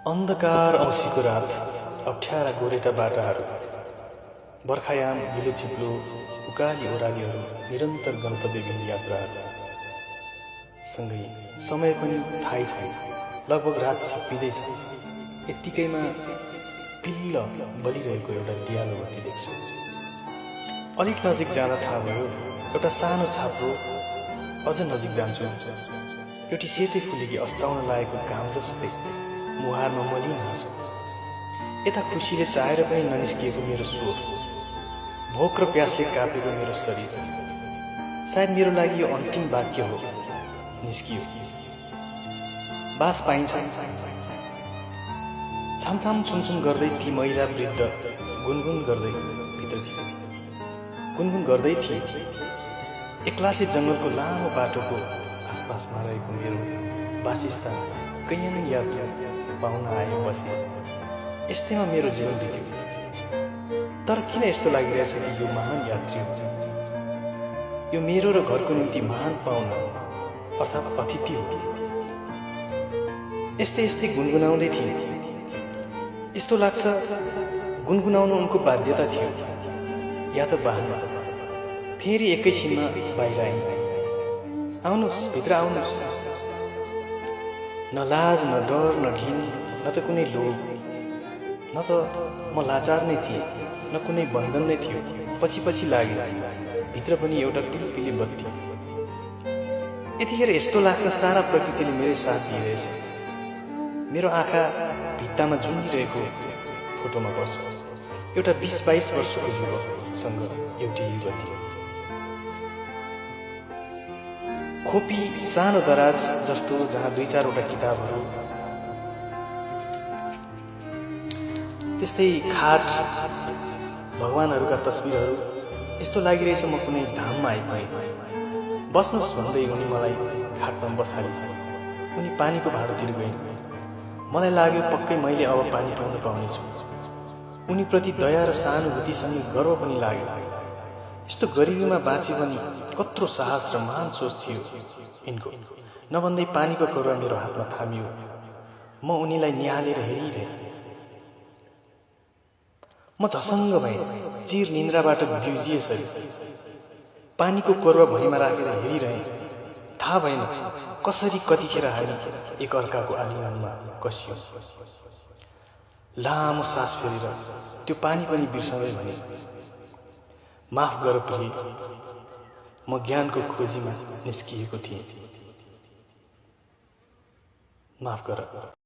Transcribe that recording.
अन्धकार औँसीको रात, अप्ठ्यारा गोरेटा बाटाहरू, बर्खायाम हिलो चिप्लो उकाली ओह्रालीहरू, निरन्तर गन्तव्यविहीन यात्राहरू। सँगै समय पनि थाहै छैन, लगभग रात छिप्पिँदैछ। यत्तिकैमा पिल्ल बलिरहेको एउटा दियालो बत्ती देख्छु। अलिक नजिक जाँदा थाहा भयो, एउटा सानो छाप्रो। अझ नजिक जान्छु, एउटी सेतै फुलेकी अस्ताउन लागेको घाम जस्तै मुहारमा मलिन हाँसो। यता खुसीले चाहेर पनि ननिस्किएको मेरो स्वर, भोक र प्यासले कापेको मेरो शरीर। सायद मेरो लागि यो अन्तिम वाक्य हो। निस्कियो। बास पाइन्छ। छामछाम छुमछुम गर्दै ती महिला वृद्ध गुनगुन गर्दै भित्र छिरे। गुनगुन गर्दै थिए। एक्लासे जङ्गलको लामो बाटोको आसपासमा रहेको मेरो वासस्थान कैयन यात्रु पाहुना आए बसे। यस्तैमा मेरो जीवन बित्यो। तर किन यस्तो लागिरहेछ कि यो महान यात्री हो, यो मेरो र घरको निम्ति महान पाहुना अर्थात् अतिथि हो। यस्तै यस्तै गुनगुनाउँदै थिए। यस्तो लाग्छ गुनगुनाउनु उनको बाध्यता थियो या त बाहना। फेरि एकैछिनमा बाहिर आइन्। आउनुहोस्, भित्र आउनुहोस्। न लाज, न डर, न घिन, न त कुनै लोभ, न त म लाचार नै थिएँ, न कुनै बन्धन नै थियो। पछि पछि लागे भित्र पनि एउटा पिलपिली बत्ती। यतिखेर यस्तो लाग्छ सारा प्रकृतिले मेरै साथ दिइरहेछ। मेरो आँखा भित्तामा झुन्डिरहेको फोटोमा पर्छ। एउटा 20-22 वर्षको युवकसँग एउटी युवती। खोपी सानो दराज जस्तो, जहाँ 2-4वटा किताबहरू, त्यस्तै खाट, भगवानहरूका तस्बिरहरू। यस्तो लागिरहेछ म कुनै धाममा आइपुगेँ। बस्नुहोस् भन्दै उनी मलाई खाटमा बसाले। उनी पानीको भाँडोतिर गइन्। मलाई लाग्यो पक्कै मैले अब पानी पिउन पाउनेछु। उनीप्रति दया र सहानुभूतिसँगै गर्व पनि लाग्यो। यस्तो गरिबीमा बाँचे पनि कत्रो साहस र महान सोच थियो यिनको। नभन्दै पानीको करुवा मेरो हातमा थामियो। म उनीलाई निहालेर हेरिरहेँ। म झसङ्ग भएँ, चिर निन्द्राबाट बिउजिएसरी। पानीको करुवा भुइँमा राखेर हेरिरहेँ। थाहा भएन कसरी कतिखेर हामी एकअर्काको आलिङ्गनमा कसियौँ। लामो सास फेरेर त्यो पानी पनि बिर्सँदै भने, माफ गर प्रिय, म ज्ञानको खोजीमा निस्किएको थिएँ। माफ गर।